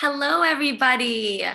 Hello, everybody.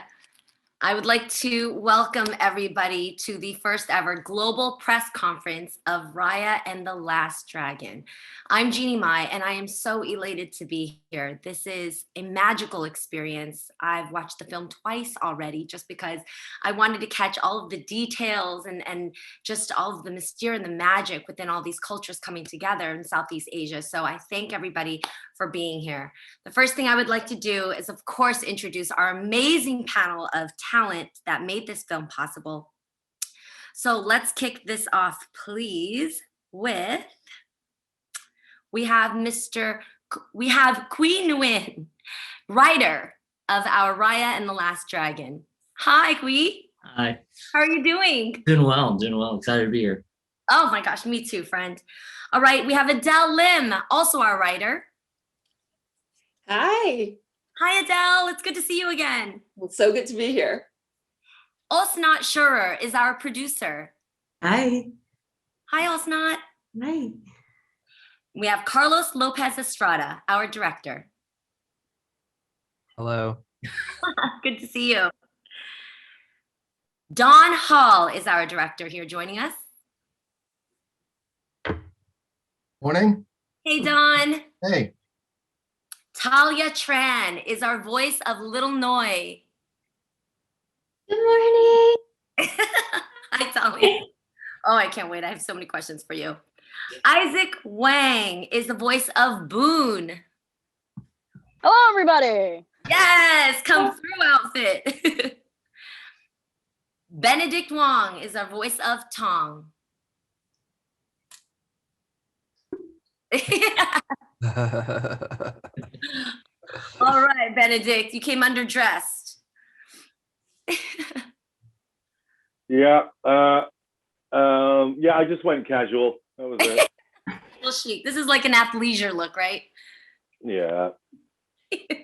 I would like to welcome everybody to the first ever global press conference of Raya and the Last Dragon. I'm Jeannie Mai, and I am so elated to be here. This is a magical experience. I've watched the film twice already just because I wanted to catch all of the details and just all of the mystique and the magic within all these cultures coming together in Southeast Asia. So I thank everybody for being here. The first thing I would like to do is, of course, introduce our amazing panel of talent that made this film possible. So let's kick this off, please, with, we have Qui Nguyen, writer of our Raya and the Last Dragon. Hi, Qui. Hi. How are you doing? Doing well. Excited to be here. Oh my gosh, me too, friend. All right, we have Adele Lim, also our writer. Hi. Hi, Adele. It's good to see you again. It's so good to be here. Osnat Shurer is our producer. Hi. Hi, Osnat. Hi. We have Carlos Lopez Estrada, our director. Hello. Good to see you. Don Hall is our director here joining us. Morning. Hey, Don. Hey. Thalia Tran is our voice of Little Noi. Good morning. Hi, Thalia. Oh, I can't wait. I have so many questions for you. Izaac Wang is the voice of Boun. Hello, everybody. Yes, come through outfit. Benedict Wong is our voice of Tong. All right, Benedict, you came underdressed. Yeah, I just went casual. That was it. Well, chic. This is like an athleisure look, right? Yeah,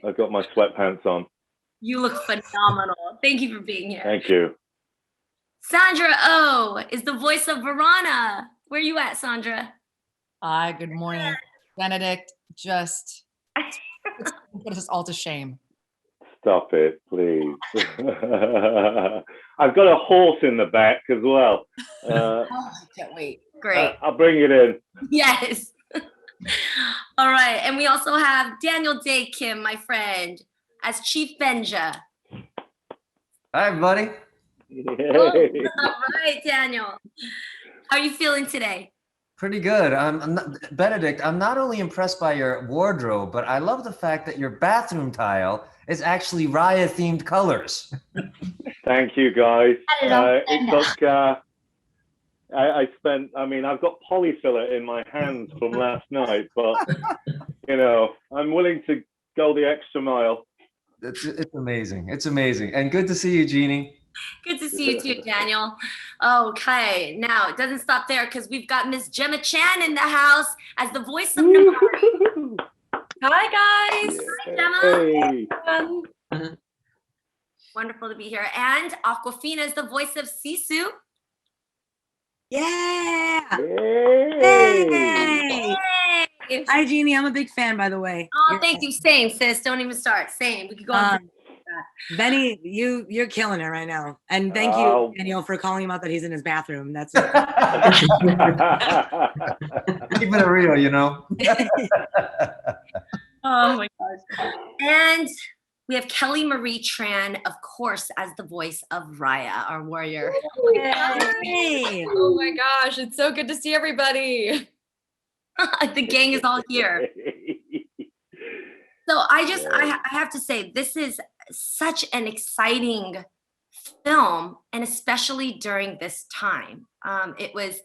I've got my sweatpants on. You look phenomenal. Thank you for being here. Thank you. Sandra Oh is the voice of Virana. Where you at, Sandra? Hi, good morning. Benedict, just put us all to shame. Stop it, please. I've got a horse in the back as well. I can't wait. Great. I'll bring it in. Yes. All right. And we also have Dae Kim, my friend, as Chief Benja. Hi, everybody. Oh, all right, Daniel. How are you feeling today? Pretty good. Benedict, I'm not only impressed by your wardrobe, but I love the fact that your bathroom tile is actually Raya-themed colors. Thank you, guys. It took, I've got polyfiller in my hands from last night, but, I'm willing to go the extra mile. It's amazing. It's amazing. And good to see you, Jeannie. Good to see you too, Daniel. Okay, now it doesn't stop there because we've got Miss Gemma Chan in the house as the voice of Namaari. Hi, guys. Hi, Gemma. Hey. Wonderful to be here. And Awkwafina is the voice of Sisu. Yeah. Hey. Yay! Hi, Jeannie. I'm a big fan, by the way. Oh, thank you. Same, sis. Don't even start. Same. We could go on. Benny, you're killing it right now. And thank you, Daniel, for calling him out that he's in his bathroom. That's Keeping it real, Oh my gosh. And we have Kelly Marie Tran, of course, as the voice of Raya, our warrior. Hey. Oh my gosh, it's so good to see everybody. The gang is all here. So I have to say, this is such an exciting film, and especially during this time. It was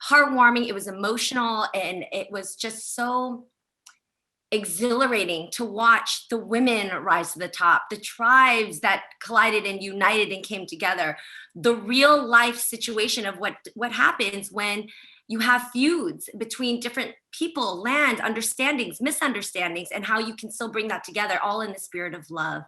heartwarming, it was emotional, and it was just so exhilarating to watch the women rise to the top, the tribes that collided and united and came together, the real life situation of what happens when you have feuds between different people, land, understandings, misunderstandings, and how you can still bring that together, all in the spirit of love.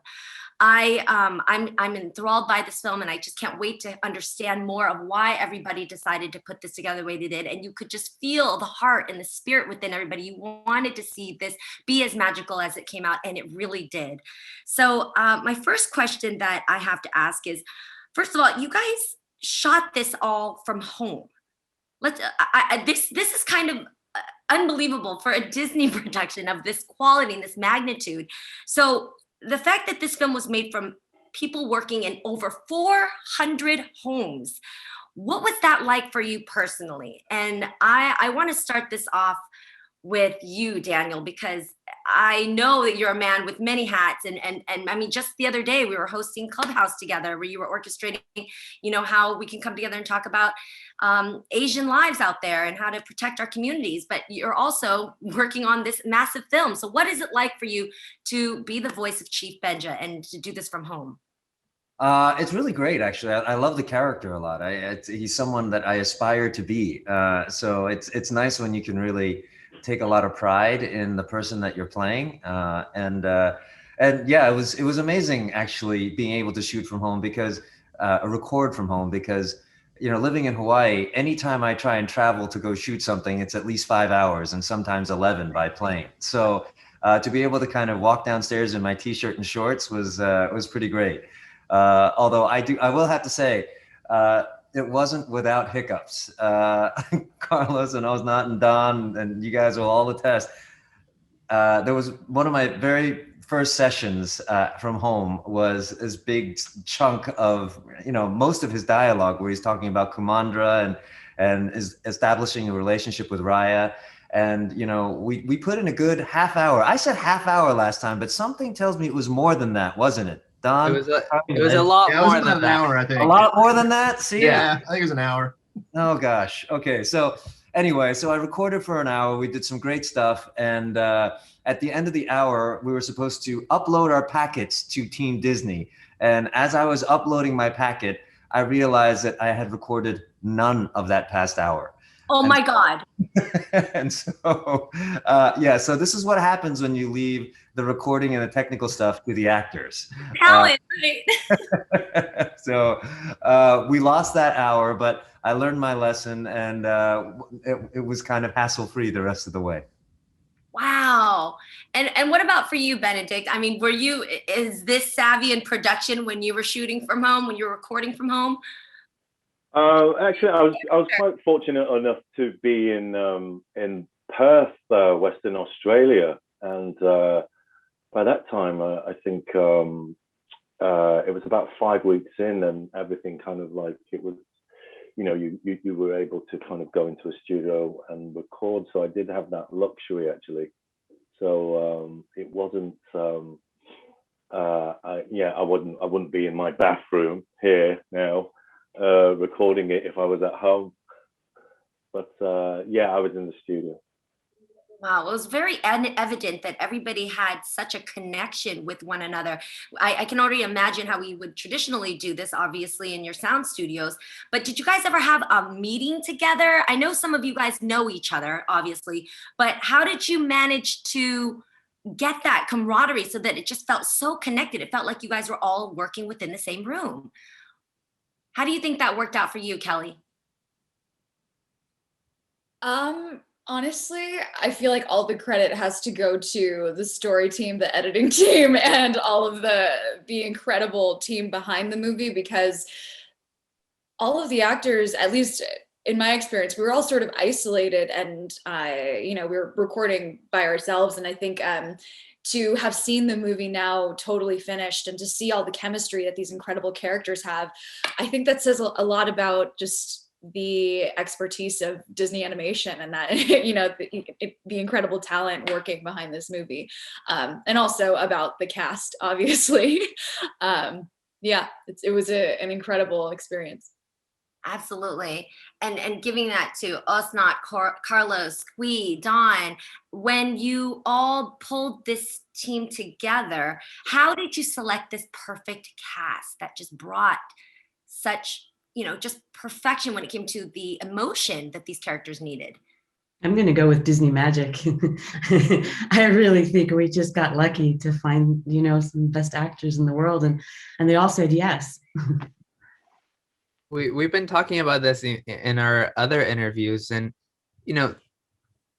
I'm enthralled by this film, and I just can't wait to understand more of why everybody decided to put this together the way they did. And you could just feel the heart and the spirit within everybody. You wanted to see this be as magical as it came out, and it really did. So my first question that I have to ask is, first of all, you guys shot this all from home. This is kind of unbelievable for a Disney production of this quality and this magnitude. So the fact that this film was made from people working in over 400 homes, what was that like for you personally? And I want to start this off with you, Daniel, because I know that you're a man with many hats. And I mean, just the other day we were hosting Clubhouse together, where you were orchestrating, how we can come together and talk about Asian lives out there and how to protect our communities. But you're also working on this massive film. So what is it like for you to be the voice of Chief Benja and to do this from home? It's really great, actually. I love the character a lot. He's someone that I aspire to be. So it's nice when you can really take a lot of pride in the person that you're playing. And yeah, it was amazing actually being able to shoot from home, because record from home, because living in Hawaii, anytime I try and travel to go shoot something, it's at least 5 hours and sometimes 11 by plane. So to be able to kind of walk downstairs in my t-shirt and shorts was pretty great. Although I will have to say, it wasn't without hiccups. Carlos and Osnat and Don and you guys will all attest. There was one of my very first sessions from home was this big chunk of, most of his dialogue where he's talking about Kumandra and is establishing a relationship with Raya. And, we put in a good half hour. I said half hour last time, but something tells me it was more than that, wasn't it? Don? It was a lot more than an hour, I think. A lot more than that? See? Yeah, I think it was an hour. Oh, gosh. Okay. So anyway, I recorded for an hour. We did some great stuff. And at the end of the hour, we were supposed to upload our packets to Team Disney. And as I was uploading my packet, I realized that I had recorded none of that past hour. Oh my God. And so, so this is what happens when you leave the recording and the technical stuff to the actors. Talent, right? So we lost that hour, but I learned my lesson, and it was kind of hassle-free the rest of the way. Wow. And what about for you, Benedict? I mean, is this savvy in production when you were shooting from home, when you were recording from home? Actually, I was quite fortunate enough to be in Perth, Western Australia, and by that time, I think it was about 5 weeks in, and everything kind of like it was, you were able to kind of go into a studio and record. So I did have that luxury actually. So it wasn't. I wouldn't be in my bathroom here now. Recording it if I was at home, but I was in the studio. Wow, it was very evident that everybody had such a connection with one another. I can already imagine how we would traditionally do this, obviously, in your sound studios. But did you guys ever have a meeting together? I know some of you guys know each other, obviously, but how did you manage to get that camaraderie so that it just felt so connected? It felt like you guys were all working within the same room. How do you think that worked out for you, Kelly? Honestly, I feel like all the credit has to go to the story team, the editing team, and all of the incredible team behind the movie, because all of the actors, at least in my experience, we were all sort of isolated, and we were recording by ourselves. And I think to have seen the movie now totally finished and to see all the chemistry that these incredible characters have, I think that says a lot about just the expertise of Disney animation, and that, the incredible talent working behind this movie. And also about the cast, obviously. It was an incredible experience. Absolutely. And giving that to Osnat, Carlos, Qui, Don, when you all pulled this team together, how did you select this perfect cast that just brought such just perfection when it came to the emotion that these characters needed? I'm going to go with Disney magic. I really think we just got lucky to find, some best actors in the world, and they all said yes. We've been talking about this in our other interviews, and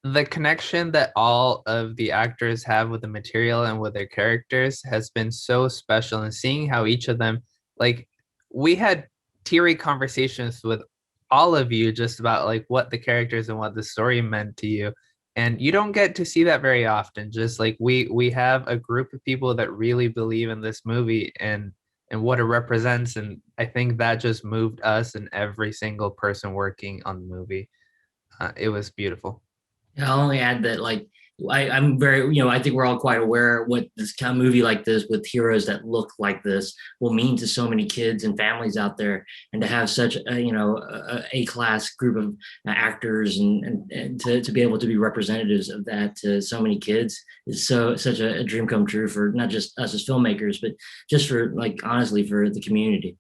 the connection that all of the actors have with the material and with their characters has been so special. And seeing how each of them, like, we had teary conversations with all of you just about like what the characters and what the story meant to you, and you don't get to see that very often. Just like we have a group of people that really believe in this movie and what it represents, and I think that just moved us and every single person working on the movie. It was beautiful. I'll only add that, like, I'm very, I think we're all quite aware what this kind of movie like this with heroes that look like this will mean to so many kids and families out there, and to have such a A-class group of actors and to be able to be representatives of that to so many kids is such a dream come true for not just us as filmmakers, but just for, like, honestly, for the community.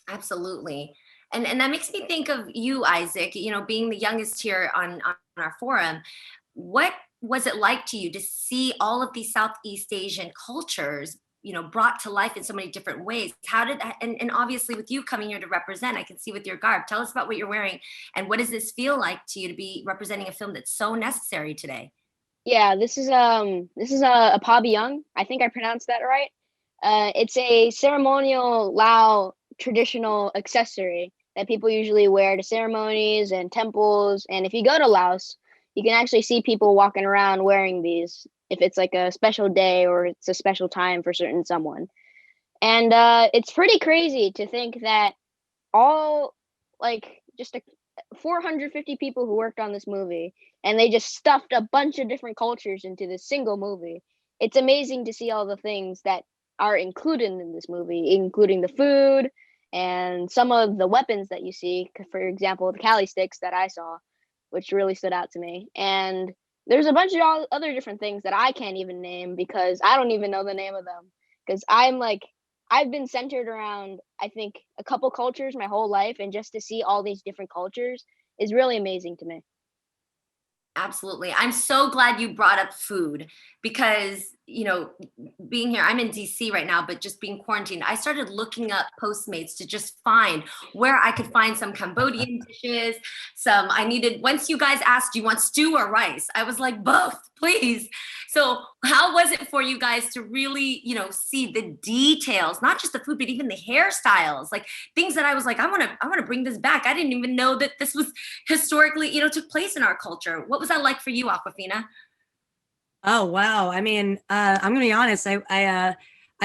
Absolutely. And that makes me think of you, Izaac, being the youngest here on our forum. What was it like to you to see all of these Southeast Asian cultures, brought to life in so many different ways? How did that, and obviously with you coming here to represent, I can see with your garb, tell us about what you're wearing and what does this feel like to you to be representing a film that's so necessary today? Yeah, this is a pavillon. I think I pronounced that right. It's a ceremonial Lao traditional accessory that people usually wear to ceremonies and temples. And if you go to Laos, you can actually see people walking around wearing these if it's like a special day or it's a special time for certain someone. And it's pretty crazy to think that all, like, just 450 people who worked on this movie, and they just stuffed a bunch of different cultures into this single movie. It's amazing to see all the things that are included in this movie, including the food and some of the weapons that you see. For example, the Cali sticks that I saw, which really stood out to me. And there's a bunch of other different things that I can't even name because I don't even know the name of them. Because I've been centered around, I think, a couple cultures my whole life, and just to see all these different cultures is really amazing to me. Absolutely. I'm so glad you brought up food because, being here, I'm in DC right now, but just being quarantined, I started looking up Postmates to just find where I could find some Cambodian dishes. Once you guys asked, do you want stew or rice? I was like, both, please. So how was it for you guys to really, see the details, not just the food, but even the hairstyles, like things that I was like, I want to bring this back. I didn't even know that this was historically, took place in our culture. What was that like for you, Awkwafina? Oh, wow. I mean, I'm gonna be honest. I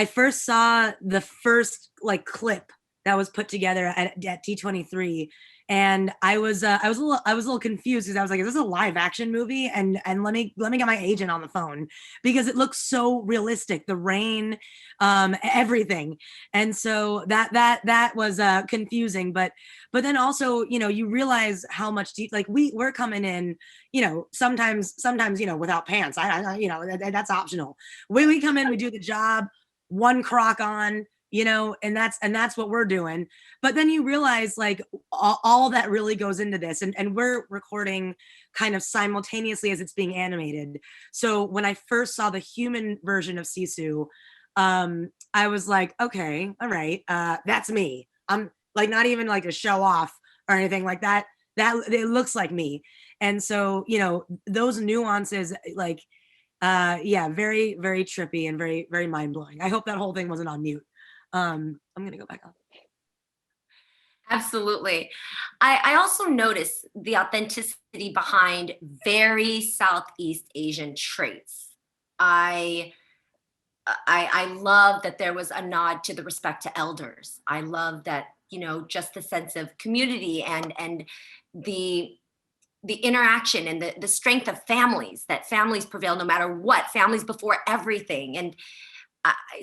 first saw the first clip that was put together at D23, and I was a little confused because I was like, is this a live action movie? And let me get my agent on the phone because it looks so realistic, the rain, everything. And so that was confusing, but then also, you realize how much we're coming in, sometimes, without pants. That's optional. We come in, we do the job, one crock on, and that's what we're doing. But then you realize all that really goes into this, and we're recording kind of simultaneously as it's being animated. So when I first saw the human version of Sisu, I was like, okay, all right, that's me. I'm not even to show off or anything like that. That it looks like me. And so, those nuances, yeah, very, very trippy and very, very mind blowing. I hope that whole thing wasn't on mute. I'm going to go back on. Absolutely. I also noticed the authenticity behind very Southeast Asian traits. I love that there was a nod to the respect to elders. I love that, just the sense of community and the interaction and the strength of families, that families prevail no matter what, families before everything. And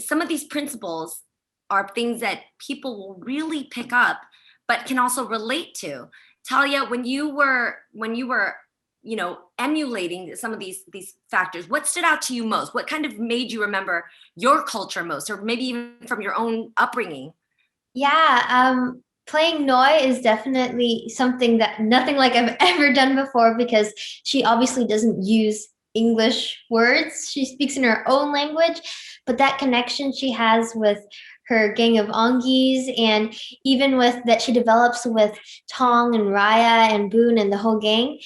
some of these principles are things that people will really pick up, but can also relate to. Thalia, when you were, emulating some of these factors, what stood out to you most? What kind of made you remember your culture most, or maybe even from your own upbringing? Yeah, playing Noi is definitely something that nothing like I've ever done before, because she obviously doesn't use English words. She speaks in her own language, but that connection she has with her gang of Ongis, and even with that she develops with Tong and Raya and Boun and the whole gang,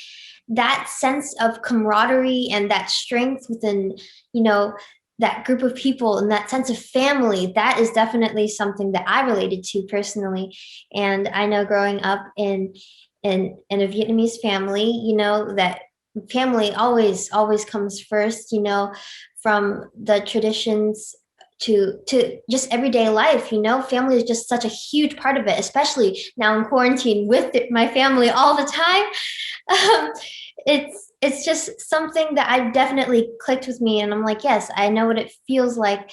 that sense of camaraderie and that strength within, that group of people and that sense of family, that is definitely something that I related to personally. And I know growing up in a Vietnamese family, that family always comes first, from the traditions to just everyday life. Family is just such a huge part of it, especially now in quarantine with my family all the time. It's just something that I definitely clicked with me, and I'm like, yes, I know what it feels like.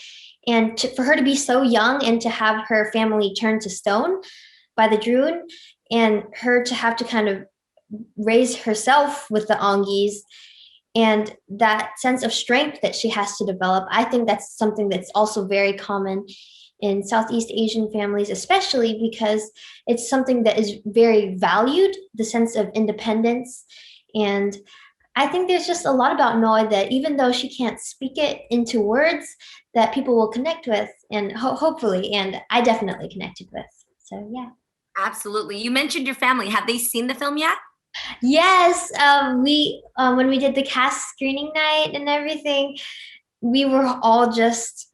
And for her to be so young and to have her family turned to stone by the Druin, and her to have to kind of raise herself with the Ongis, and that sense of strength that she has to develop, I think that's something that's also very common in Southeast Asian families, especially because it's something that is very valued, the sense of independence. And I think there's just a lot about Noi that, even though she can't speak it into words, that people will connect with, and hopefully, and I definitely connected with. So yeah. Absolutely. You mentioned your family. Have they seen the film yet? Yes, we when we did the cast screening night and everything, we were all just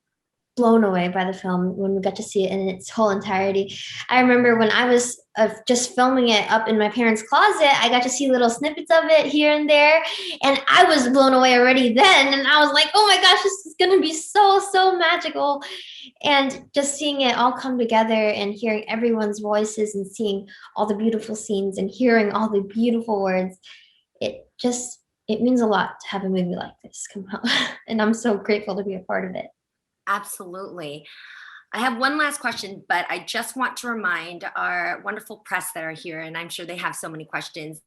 blown away by the film when we got to see it in its whole entirety. I remember when I was just filming it up in my parents' closet, I got to see little snippets of it here and there, and I was blown away already then. And I was like, oh my gosh, this is gonna be so magical. And just seeing it all come together and hearing everyone's voices and seeing all the beautiful scenes and hearing all the beautiful words, it means a lot to have a movie like this come out. And I'm so grateful to be a part of it. Absolutely. I have one last question, but I just want to remind our wonderful press that are here, and I'm sure they have so many questions.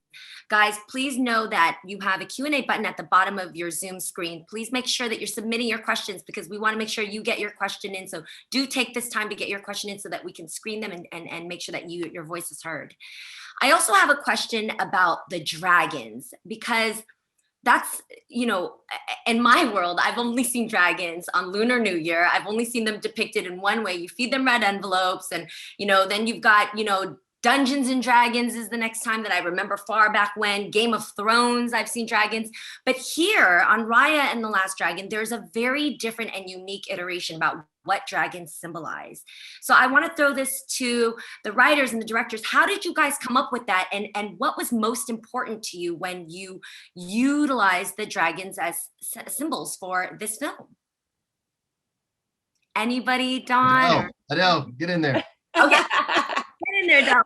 Guys, please know that you have a Q&A button at the bottom of your Zoom screen. Please make sure that you're submitting your questions, because we want to make sure you get your question in. So do take this time to get your question in so that we can screen them and make sure that your voice is heard. I also have a question about the dragons, because that's, in my world, I've only seen dragons on Lunar New Year. I've only seen them depicted in one way. You feed them red envelopes, and, then you've got, Dungeons and Dragons is the next time that I remember far back when. Game of Thrones, I've seen dragons. But here on Raya and the Last Dragon, there's a very different and unique iteration about what dragons symbolize. So I want to throw this to the writers and the directors. How did you guys come up with that? And what was most important to you when you utilized the dragons as symbols for this film? Anybody, Dawn? Adele, get in there. Okay. In there,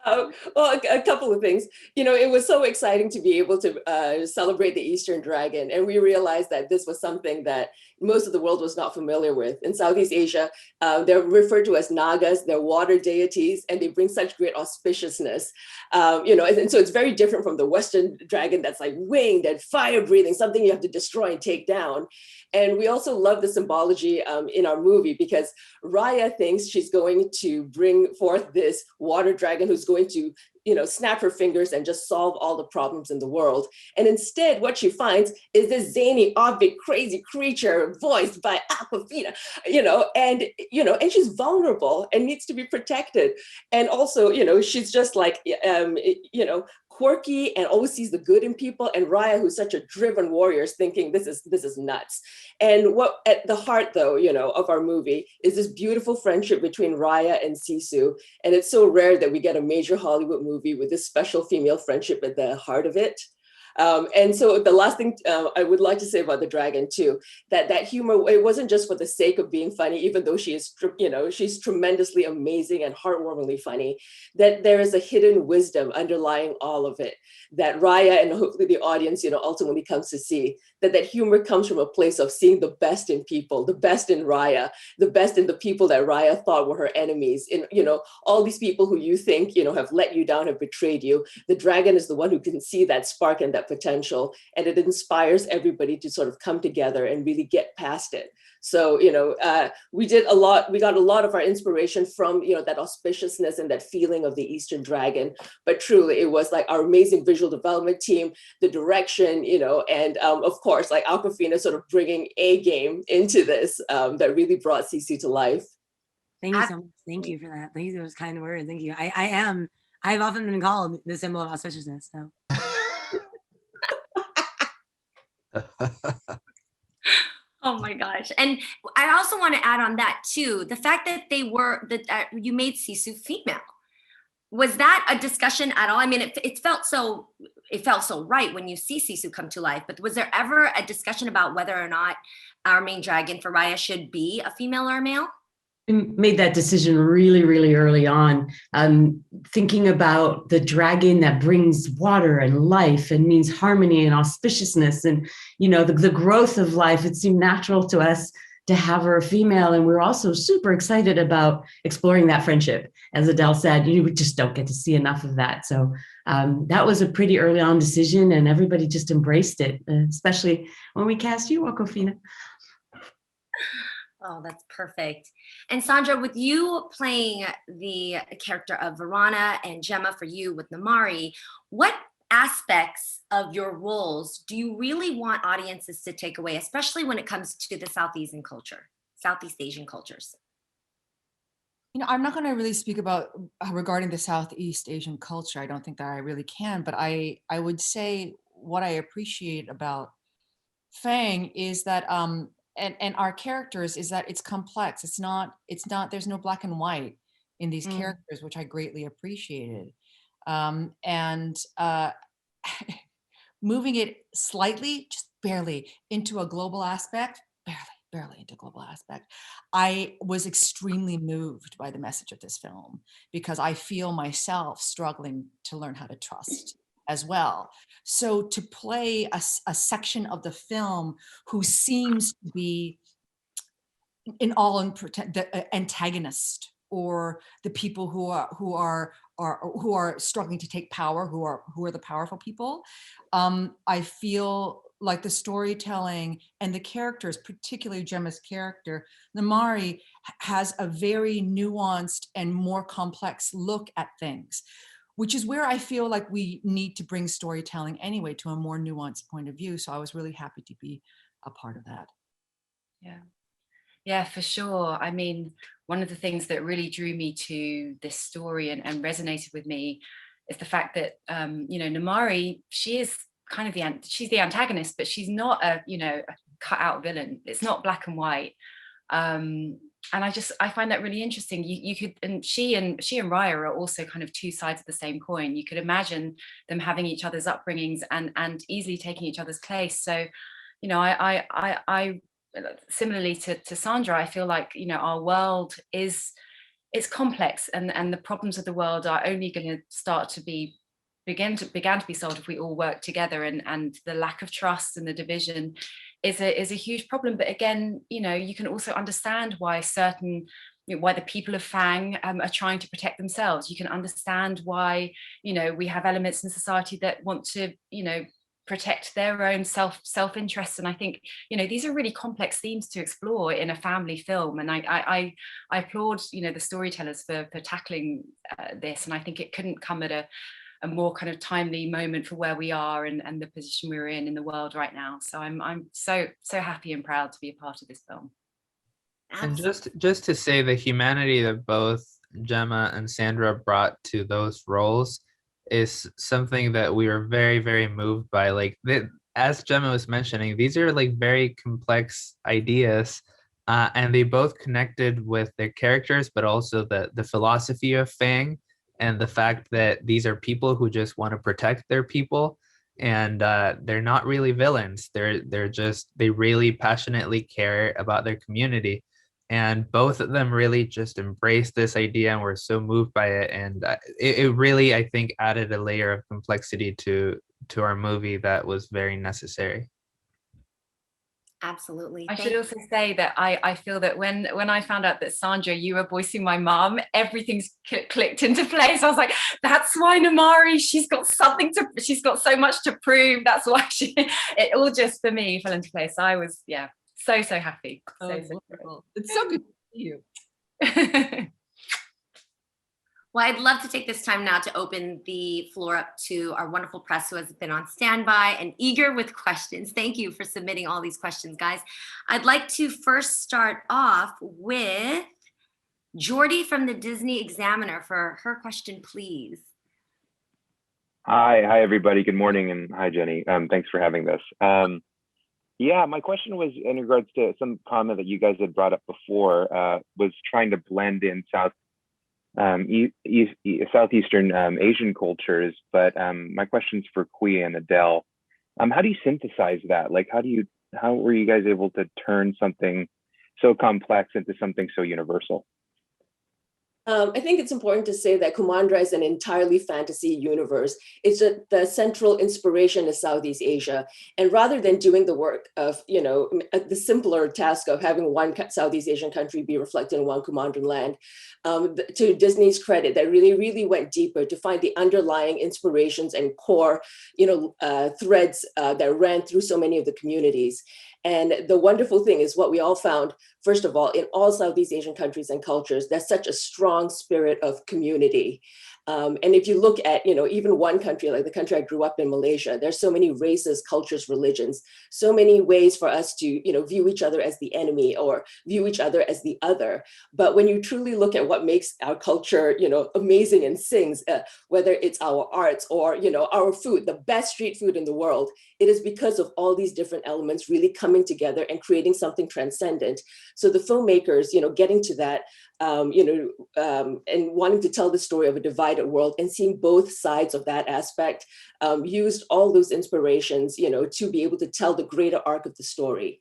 well, a couple of things. It was so exciting to be able to celebrate the Eastern Dragon, and we realized that this was something that most of the world was not familiar with. In Southeast Asia, they're referred to as Nagas. They're water deities, and they bring such great auspiciousness. And so it's very different from the Western dragon that's like winged and fire breathing, something you have to destroy and take down. And we also love the symbology in our movie, because Raya thinks she's going to bring forth this water dragon who's going to, snap her fingers and just solve all the problems in the world. And instead, what she finds is this zany, offbeat, crazy creature voiced by Awkwafina, and she's vulnerable and needs to be protected. And also, she's just like, quirky and always sees the good in people, and Raya, who's such a driven warrior, is thinking this is nuts. And what at the heart, though, of our movie is this beautiful friendship between Raya and Sisu. And it's so rare that we get a major Hollywood movie with this special female friendship at the heart of it. And so the last thing I would like to say about the dragon too, that humor, it wasn't just for the sake of being funny, even though she is, she's tremendously amazing and heartwarmingly funny, that there is a hidden wisdom underlying all of it, that Raya and hopefully the audience, ultimately comes to see, that humor comes from a place of seeing the best in people, the best in Raya, the best in the people that Raya thought were her enemies, in, all these people who you think, have let you down, have betrayed you. The dragon is the one who can see that spark and that that potential, and it inspires everybody to sort of come together and really get past it. So, we got a lot of our inspiration from, that auspiciousness and that feeling of the Eastern Dragon. But truly, it was like our amazing visual development team, the direction, and of course, like Awkwafina sort of bringing A game into this that really brought Sisu to life. Thank you so much. Thank you for that. Thank you for those kind words. Thank you. I've often been called the symbol of auspiciousness. So. Oh my gosh. And I also want to add on that too. The fact that you made Sisu female. Was that a discussion at all? I mean, it felt so right when you see Sisu come to life, but was there ever a discussion about whether or not our main dragon for Raya should be a female or a male? We made that decision really, really early on, thinking about the dragon that brings water and life and means harmony and auspiciousness and, the growth of life. It seemed natural to us to have her a female. And we're also super excited about exploring that friendship. As Adele said, we just don't get to see enough of that. So that was a pretty early on decision, and everybody just embraced it, especially when we cast you, Awkwafina. Oh, that's perfect. And Sandra, with you playing the character of Virana and Gemma for you with Namaari, what aspects of your roles do you really want audiences to take away, especially when it comes to the Southeast Asian cultures? I'm not going to really speak about regarding the Southeast Asian culture. I don't think that I really can, but I would say what I appreciate about Fang is that and our characters is that it's complex. It's not there's no black and white in these characters, which I greatly appreciated. And moving it slightly, just barely into a global aspect, barely into global aspect. I was extremely moved by the message of this film because I feel myself struggling to learn how to trust as well. So to play a section of the film who seems to be the antagonist or the people who are struggling to take power, who are the powerful people, I feel like the storytelling and the characters, particularly Gemma's character, Namaari, has a very nuanced and more complex look at things, which is where I feel like we need to bring storytelling anyway to a more nuanced point of view. So I was really happy to be a part of that. Yeah, for sure. I mean, one of the things that really drew me to this story and resonated with me is the fact that, Namaari, she is kind of she's the antagonist, but she's not a cut out villain. It's not black and white. And I find that really interesting. You could, and she and Raya are also kind of two sides of the same coin. You could imagine them having each other's upbringings and easily taking each other's place. So, I similarly to Sandra, I feel like, our world it's complex and the problems of the world are only going to start to began to be solved if we all work together, and the lack of trust and the division is a huge problem. But again, you can also understand why why the people of Fang are trying to protect themselves. You can understand why we have elements in society that want to protect their own self-interest. And I think these are really complex themes to explore in a family film, and I applaud the storytellers for tackling this, and I think it couldn't come at a more kind of timely moment for where we are and the position we're in the world right now. So I'm so happy and proud to be a part of this film. And just to say, the humanity that both Gemma and Sandra brought to those roles is something that we were very, very moved by. Like, as Gemma was mentioning, these are like very complex ideas, and they both connected with their characters, but also the philosophy of Fang and the fact that these are people who just want to protect their people, and they're not really villains. They really passionately care about their community. And both of them really just embraced this idea and were so moved by it. And it really, I think, added a layer of complexity to our movie that was very necessary. Absolutely. I Thank should also say that I feel that when I found out that Sandra, you were voicing my mom, everything's clicked into place. I was like, that's why Namaari, she's got so much to prove. That's why it all just for me fell into place. I was, yeah, so happy. Oh, So wonderful. It's so good to see you. Well, I'd love to take this time now to open the floor up to our wonderful press who has been on standby and eager with questions. Thank you for submitting all these questions, guys. I'd like to first start off with Jordy from the Disney Examiner for her question, please. Hi, everybody. Good morning, and hi, Jenny. Thanks for having this. Yeah, my question was in regards to some comment that you guys had brought up before, was trying to blend in Southeastern Asian cultures, but my question's for Qui and Adele. How do you synthesize that? Like, how were you guys able to turn something so complex into something so universal? I think it's important to say that Kumandra is an entirely fantasy universe. It's the central inspiration is Southeast Asia. And rather than doing the work of, the simpler task of having one Southeast Asian country be reflected in one Kumandran land, to Disney's credit, they really went deeper to find the underlying inspirations and core, threads that ran through so many of the communities. And the wonderful thing is what we all found, first of all, in all Southeast Asian countries and cultures, there's such a strong spirit of community. And if you look at, even one country, like the country I grew up in, Malaysia, there's so many races, cultures, religions, so many ways for us to, view each other as the enemy or view each other as the other. But when you truly look at what makes our culture, amazing and sings, whether it's our arts or, our food, the best street food in the world, it is because of all these different elements really coming together and creating something transcendent. So the filmmakers, getting to that, and wanting to tell the story of a divided world and seeing both sides of that aspect, used all those inspirations, to be able to tell the greater arc of the story.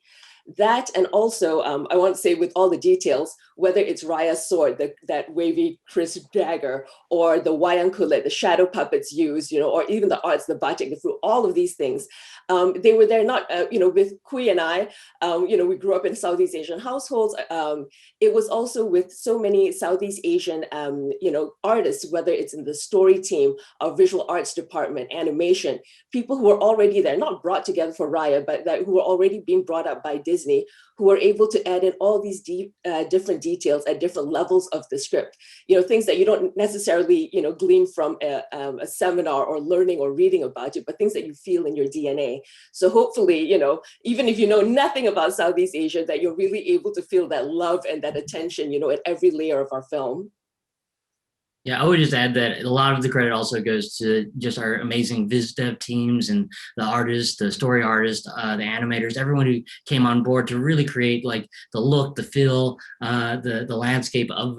That, and also, I want to say with all the details, whether it's Raya's sword, that wavy, crisp dagger, or the wayang kulit, the shadow puppets used, or even the arts, the batik, the fruit, all of these things, they were there not, with Qui and I, we grew up in Southeast Asian households. It was also with so many Southeast Asian, artists, whether it's in the story team, our visual arts department, animation, people who were already there, not brought together for Raya, but who were already being brought up by Disney, who were able to add in all these different details at different levels of the script, things that you don't necessarily, glean from a seminar or learning or reading about it, but things that you feel in your DNA. So hopefully, even if you know nothing about Southeast Asia, that you're really able to feel that love and that attention, at every layer of our film. Yeah, I would just add that a lot of the credit also goes to just our amazing viz dev teams and the artists, the story artists, the animators, everyone who came on board to really create like the look, the feel, the landscape of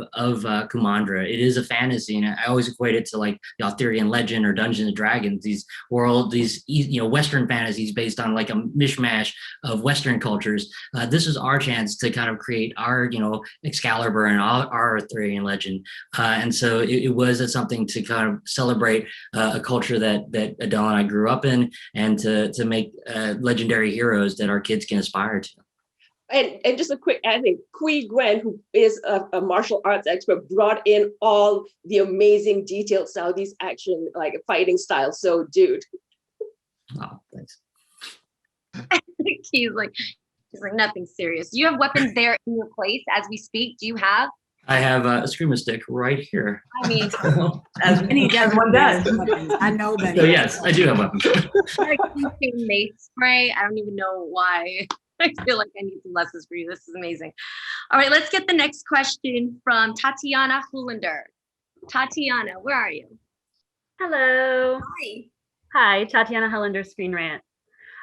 Kumandra. It is a fantasy, and I always equate it to like the Arthurian legend or Dungeons and Dragons. These Western fantasies based on like a mishmash of Western cultures. This is our chance to kind of create our Excalibur and our Arthurian legend, and so it was something to kind of celebrate a culture that Adele and I grew up in, and to make legendary heroes that our kids can aspire to. And just a quick, I think Qui Nguyen, who is a martial arts expert, brought in all the amazing detailed Southeast action, like fighting style. So, dude. Oh, thanks. He's like nothing serious. Do you have weapons there in your place as we speak? Do you have? I have a screamer stick right here. I mean, as one does. I know, Benny. So yes, I do have weapons. like mace spray. I don't even know why. I feel like I need some lessons for you. This is amazing. All right, let's get the next question from Tatiana Hollander. Tatiana, where are you? Hello. Hi. Hi, Tatiana Hollander, Screen Rant.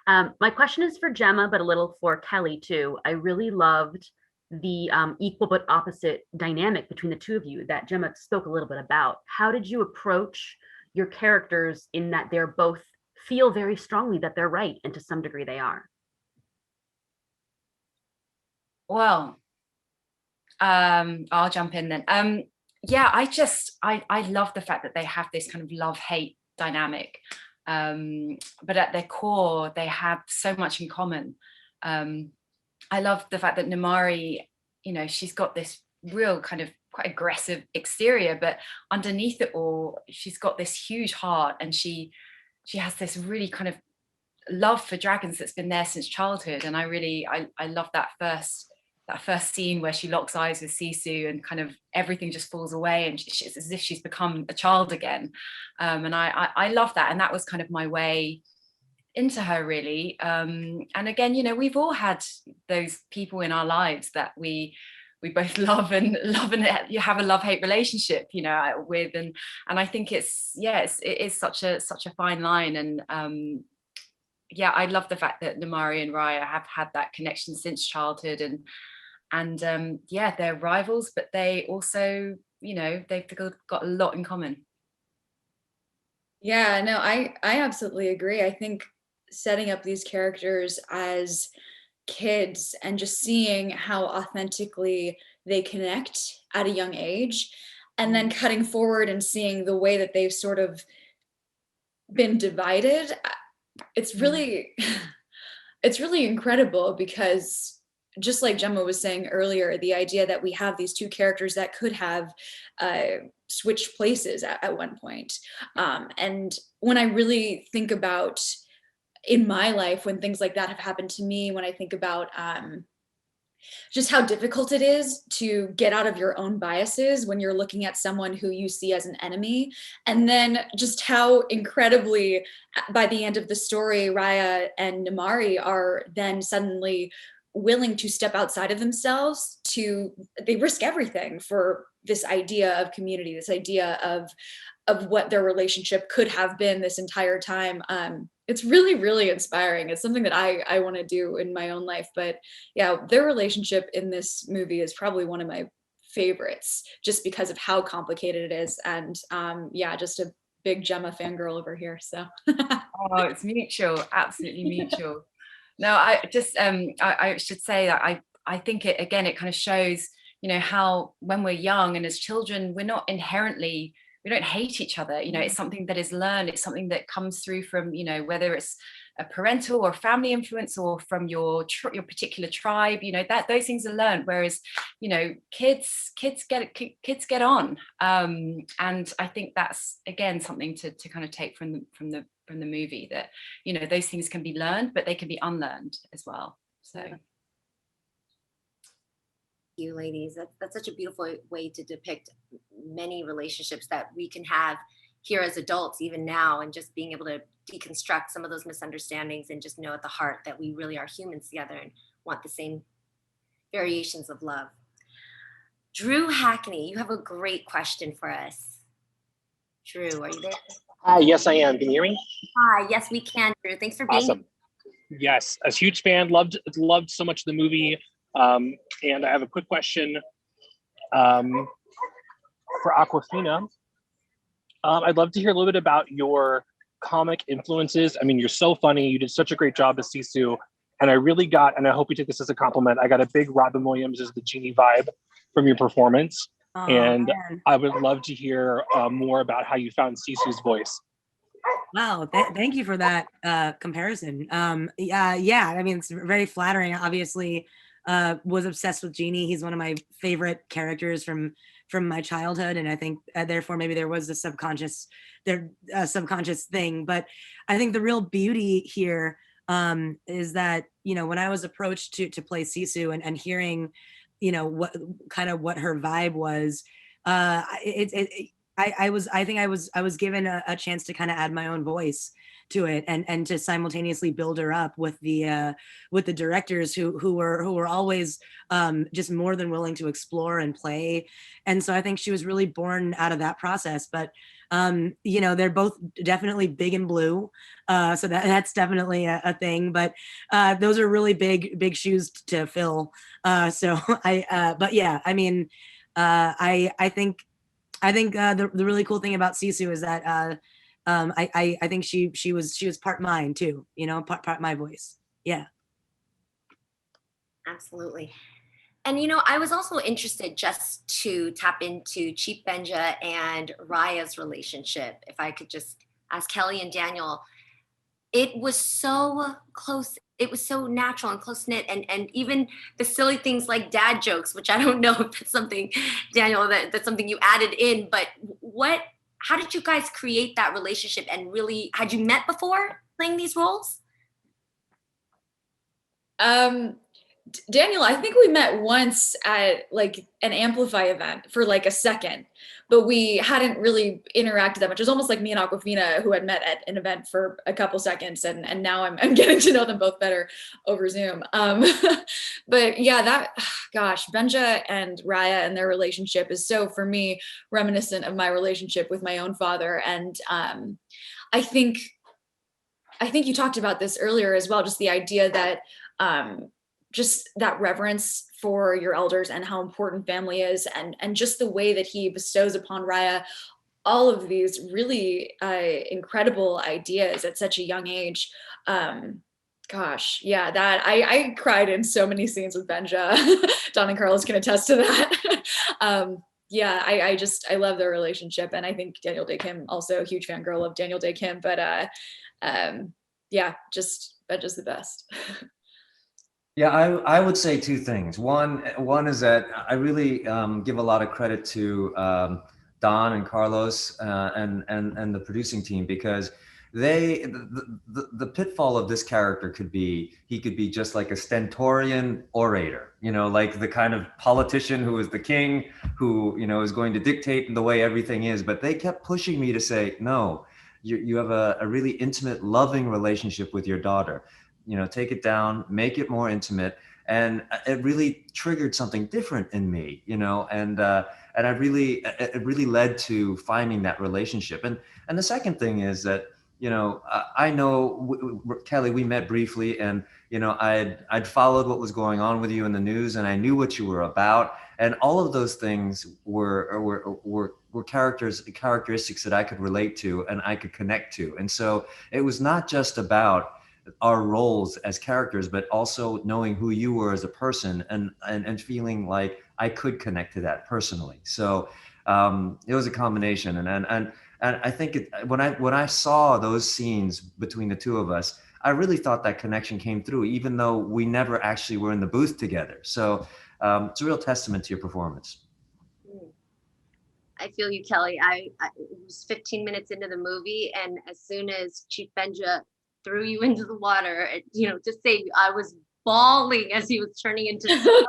My question is for Gemma, but a little for Kelly too. I really loved the equal but opposite dynamic between the two of you that Gemma spoke a little bit about. How did you approach your characters in that they're both feel very strongly that they're right, and to some degree they are? Well, I'll jump in then. Yeah, I love the fact that they have this kind of love-hate dynamic, but at their core, they have so much in common. I love the fact that Namaari, you know, she's got this real kind of quite aggressive exterior, but underneath it all, she's got this huge heart, and she has this really kind of love for dragons that's been there since childhood. And I love that first scene where she locks eyes with Sisu and kind of everything just falls away, and it's as if she's become a child again. And I love that, and that was kind of my way into her, really. And again, you know, we've all had those people in our lives that we both love and you have a love-hate relationship, you know, with, and I think it is such a fine line. And yeah, I love the fact that Namaari and Raya have had that connection since childhood, and yeah, they're rivals, but they also, you know, they've got a lot in common. Yeah, no, I absolutely agree. I think setting up these characters as kids and just seeing how authentically they connect at a young age, and then cutting forward and seeing the way that they've sort of been divided, it's really it's really incredible, because just like Gemma was saying earlier, the idea that we have these two characters that could have switched places at one point. And when I really think about in my life, when things like that have happened to me, when I think about just how difficult it is to get out of your own biases when you're looking at someone who you see as an enemy, and then just how incredibly, by the end of the story, Raya and Namaari are then suddenly willing to step outside of themselves. They risk everything for this idea of community, this idea of what their relationship could have been this entire time. It's really, really inspiring. It's something that I want to do in my own life. But yeah, their relationship in this movie is probably one of my favorites, just because of how complicated it is. And yeah, just a big Gemma fangirl over here. So oh, it's mutual, absolutely mutual. No, I just I should say that I think it kind of shows, you know, how when we're young and as children, we don't hate each other. You know, it's something that is learned. It's something that comes through from, you know, whether it's a parental or family influence, or from your particular tribe. You know, that those things are learned. Whereas, you know, kids get on, and I think that's again something to kind of take from the movie, that, you know, those things can be learned, but they can be unlearned as well. So. You ladies, that's such a beautiful way to depict many relationships that we can have here as adults, even now, and just being able to deconstruct some of those misunderstandings and just know at the heart that we really are humans together and want the same variations of love. Drew Hackney, you have a great question for us. Drew, are you there? Hi, yes, I am. Can you hear me? Hi, yes, we can, Drew. Thanks for being awesome. Yes, a huge fan. Loved so much the movie. And I have a quick question for Awkwafina. I'd love to hear a little bit about your comic influences. I mean, you're so funny. You did such a great job as Sisu. And I really got, and I hope you take this as a compliment, I got a big Robin Williams as the genie vibe from your performance. Oh, and man. I would love to hear more about how you found Sisu's voice. Wow, thank you for that comparison. Yeah, I mean, it's very flattering. Obviously, was obsessed with Jeannie. He's one of my favorite characters from my childhood, and I think therefore maybe there was a subconscious thing. But I think the real beauty here is that, you know, when I was approached to play Sisu and hearing, you know, what her vibe was, I think I was given a chance to kind of add my own voice to it, and to simultaneously build her up with the directors who were always just more than willing to explore and play. And so I think she was really born out of that process. But you know, they're both definitely big and blue, so that's definitely a thing. But those are really big shoes to fill. But yeah, I mean, I think the really cool thing about Sisu is that I think she was part mine too, you know, part my voice. Yeah. Absolutely. And, you know, I was also interested just to tap into Chief Benja and Raya's relationship. If I could just ask Kelly and Daniel, it was so close. It was so natural and close knit, and even the silly things like dad jokes, which I don't know if that's something, Daniel, that's something you added in. But how did you guys create that relationship? And really, had you met before playing these roles? Daniel, I think we met once at like an Amplify event for like a second, but we hadn't really interacted that much. It was almost like me and Awkwafina, who had met at an event for a couple seconds, and now I'm getting to know them both better over Zoom. But yeah, gosh, Benja and Raya and their relationship is so, for me, reminiscent of my relationship with my own father. And I think you talked about this earlier as well, just the idea that just that reverence for your elders and how important family is, and just the way that he bestows upon Raya all of these really incredible ideas at such a young age. Gosh, yeah, that I cried in so many scenes with Benja. Don and Carlos can attest to that. Yeah, I love their relationship, and I think Daniel Dae Kim, also a huge fangirl of Daniel Dae Kim, but yeah, just Benja's the best. Yeah, I would say two things. One is that I really give a lot of credit to Don and Carlos and the producing team, because the pitfall of this character could be, he could be just like a stentorian orator, like the kind of politician who is the king, who is going to dictate the way everything is. But they kept pushing me to say, no, you have a really intimate, loving relationship with your daughter. Take it down, make it more intimate. And it really triggered something different in me, and it really led to finding that relationship. And the second thing is that, I know, Kelly, we met briefly, and, I'd followed what was going on with you in the news, and I knew what you were about. And all of those things were characteristics that I could relate to and I could connect to. And so it was not just about our roles as characters, but also knowing who you were as a person, and feeling like I could connect to that personally. So it was a combination, and I think when I saw those scenes between the two of us, I really thought that connection came through, even though we never actually were in the booth together. So it's a real testament to your performance. I feel you, Kelly. I it was 15 minutes into the movie, and as soon as Chief Benja threw you into the water, to save you, I was bawling as he was turning into stone.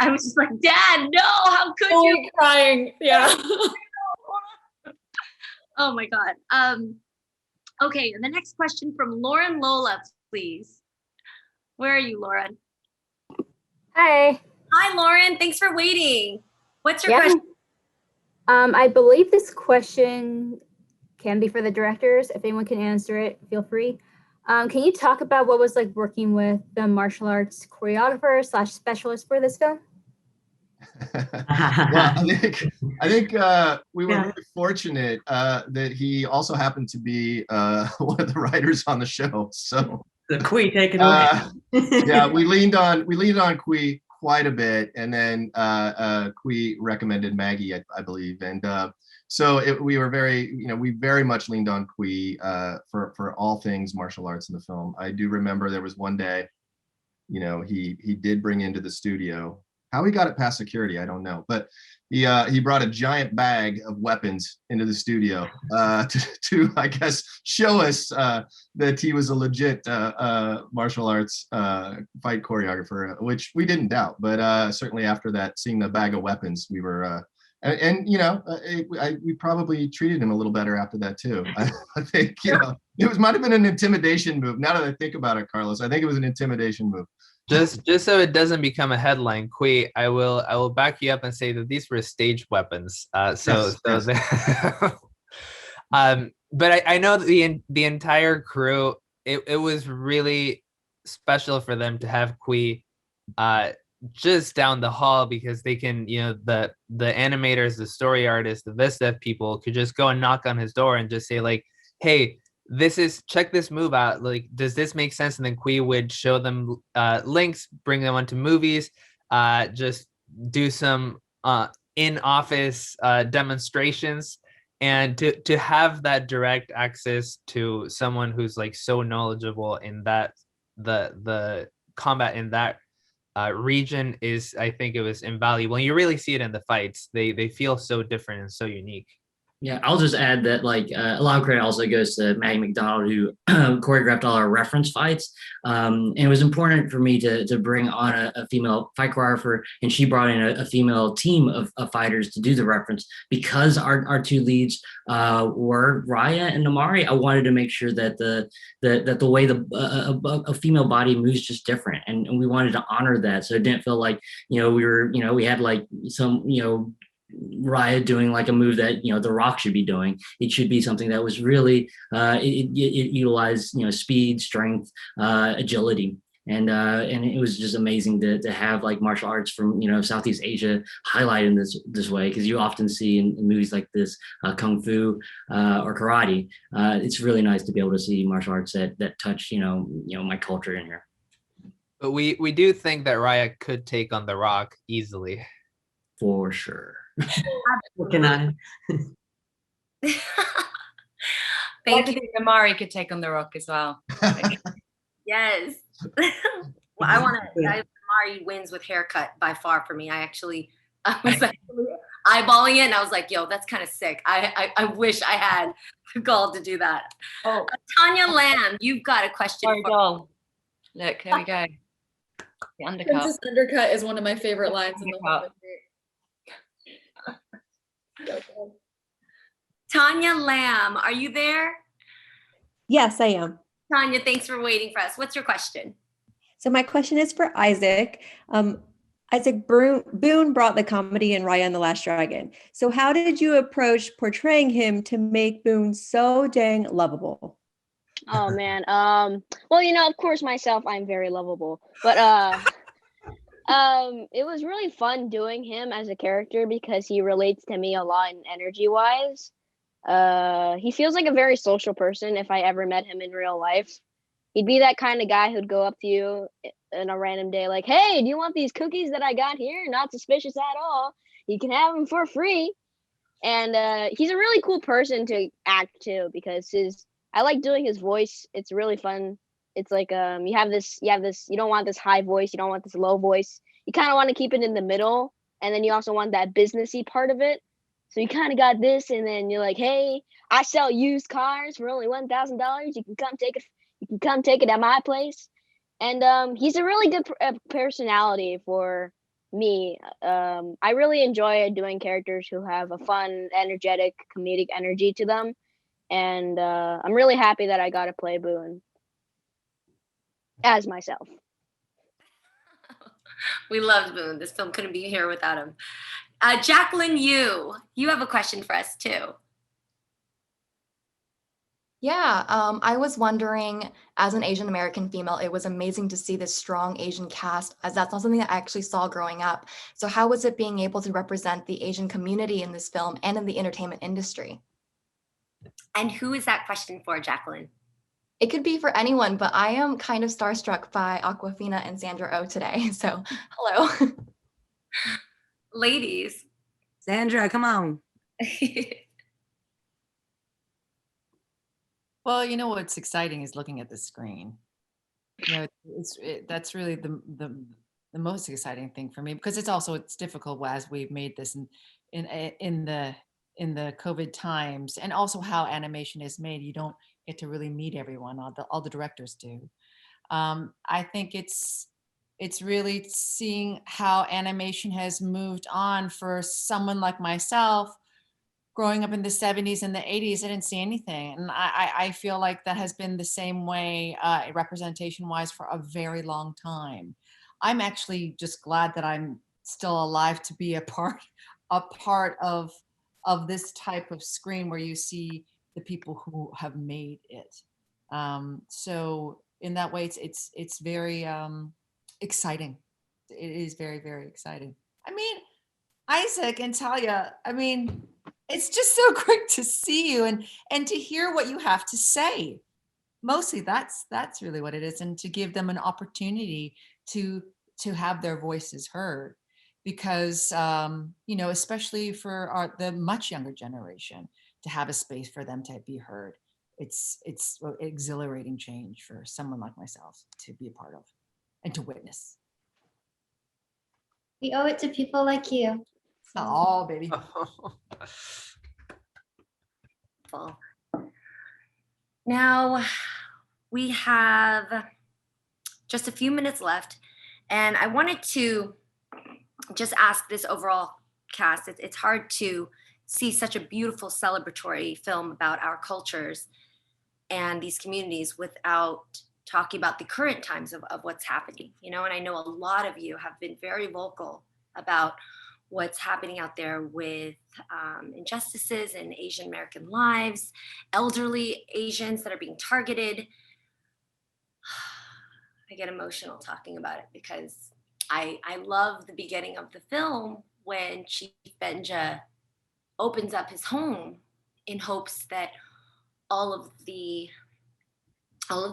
I was just like, Dad, no, how could you? Crying, yeah. Oh my God. Okay, and the next question from Lauren Lola, please. Where are you, Lauren? Hi. Hi, Lauren. Thanks for waiting. What's your question? I believe this question can be for the directors. If anyone can answer it, feel free. Can you talk about what was like working with the martial arts choreographer / specialist for this film? Well, I think we were really fortunate that he also happened to be one of the writers on the show. So the Qui taken away. Yeah, we leaned on Qui quite a bit, and then Qui recommended Maggie, I believe, and so we were we very much leaned on Qui for all things martial arts in the film. I do remember there was one day, he did bring into the studio. How he got it past security, I don't know, but he brought a giant bag of weapons into the studio to I guess show us that he was a legit martial arts fight choreographer, which we didn't doubt. But certainly after that, seeing the bag of weapons, we were we probably treated him a little better after that too. I think it might have been an intimidation move. Now that I think about it, Carlos, I think it was an intimidation move. Just so it doesn't become a headline, Qui, I will back you up and say that these were staged weapons. Yes. But I know the entire crew. It was really special for them to have Qui just down the hall, because they can, the animators, the story artists, the Vista people could just go and knock on his door and just say like, hey, check this move out. Like, does this make sense? And then Qui would show them links, bring them onto movies, just do some in-office demonstrations. And to have that direct access to someone who's like so knowledgeable in that the combat in that region is, I think it was invaluable. And you really see it in the fights. They feel so different and so unique. Yeah, I'll just add that a lot of credit also goes to Maggie McDonald, who choreographed all our reference fights. And it was important for me to bring on a female fight choreographer, and she brought in a female team of fighters to do the reference because our two leads were Raya and Namaari. I wanted to make sure that the way a female body moves just different, and we wanted to honor that, so it didn't feel like we had like some Raya doing like a move that The Rock should be doing. It should be something that was really it utilized speed, strength, agility, and it was just amazing to have like martial arts from Southeast Asia highlighted in this way, because you often see in movies like this kung fu or karate. It's really nice to be able to see martial arts that touch my culture in here. But we do think that Raya could take on The Rock easily. For sure. Working on it. I think Namaari could take on The Rock as well. Yes. Well, I want to. Namaari wins with haircut by far for me. I was actually eyeballing it, and I was like, "Yo, that's kind of sick." I wish I had the gall to do that. Oh, Tanya Lamb, you've got a question. Sorry, doll. Look, here we go. The undercut. Princess undercut is one of my favorite lines in the whole movie. Tanya Lamb, are you there? Yes, I am. Tanya, thanks for waiting for us. What's your question? So my question is for Izaac. Izaac Boun brought the comedy in Raya and the Last Dragon. So how did you approach portraying him to make Boun so dang lovable? Oh man. Well, of course myself, I'm very lovable. But it was really fun doing him as a character because he relates to me a lot in energy wise. He feels like a very social person. If I ever met him in real life, he'd be that kind of guy who'd go up to you in a random day like, "Hey, do you want these cookies that I got here? Not suspicious at all. You can have them for free." And he's a really cool person to act to because I like doing his voice. It's really fun. It's like you have this, you don't want this high voice, you don't want this low voice. You kind of want to keep it in the middle, and then you also want that businessy part of it. So you kind of got this, and then you're like, "Hey, I sell used cars for only $1,000. You can come take it. You can come take it at my place." And he's a really good personality for me. I really enjoy doing characters who have a fun, energetic, comedic energy to them, and I'm really happy that I got to play Boun as myself. We loved Boun. This film couldn't be here without him. Jacqueline, you have a question for us too. Yeah, I was wondering, as an Asian American female, it was amazing to see this strong Asian cast, as that's not something that I actually saw growing up. So how was it being able to represent the Asian community in this film and in the entertainment industry? And who is that question for, Jacqueline? It could be for anyone, but I am kind of starstruck by Awkwafina and Sandra Oh today. So hello. Ladies. Sandra, come on. Well, what's exciting is looking at the screen. That's really the most exciting thing for me, because it's difficult as we've made this in the COVID times, and also how animation is made. You don't get to really meet everyone. All the directors do. I think it's really seeing how animation has moved on for someone like myself. Growing up in the 70s and the 80s, I didn't see anything. And I feel like that has been the same way representation-wise for a very long time. I'm actually just glad that I'm still alive to be a part of this type of screen where you see the people who have made it. So in that way, it's very exciting. It is very, very exciting. I mean, Izaac and Thalia, it's just so great to see you and to hear what you have to say. Mostly that's really what it is, and to give them an opportunity to have their voices heard, because especially for the much younger generation, to have a space for them to be heard. It's exhilarating change for someone like myself to be a part of and to witness. We owe it to people like you. Oh, baby. Now we have just a few minutes left, and I wanted to just ask this overall cast. It's hard to see such a beautiful celebratory film about our cultures and these communities without talking about the current times of what's happening, you know, and I know a lot of you have been very vocal about what's happening out there with injustices in Asian American lives, elderly Asians that are being targeted. I get emotional talking about it because I love the beginning of the film when Chief Benja opens up his home in hopes that all of the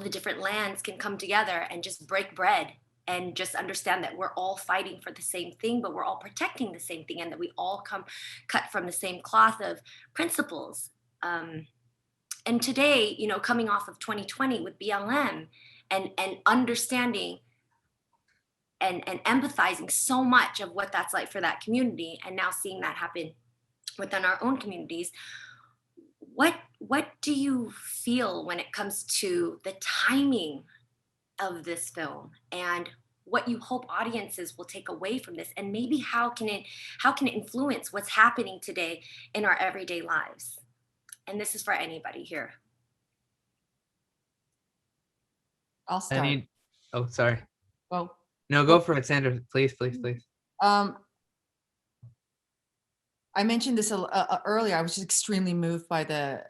different lands can come together and just break bread and just understand that we're all fighting for the same thing, but we're all protecting the same thing, and that we all cut from the same cloth of principles. And today, you know, coming off of 2020 with BLM and understanding and empathizing so much of what that's like for that community, and now seeing that happen within our own communities, what do you feel when it comes to the timing of this film and what you hope audiences will take away from this, and maybe how can it influence what's happening today in our everyday lives? And this is for anybody here. I'll start. Oh, sorry. Well, no, go for it, Sandra. Please. I mentioned this earlier. I was just extremely moved by the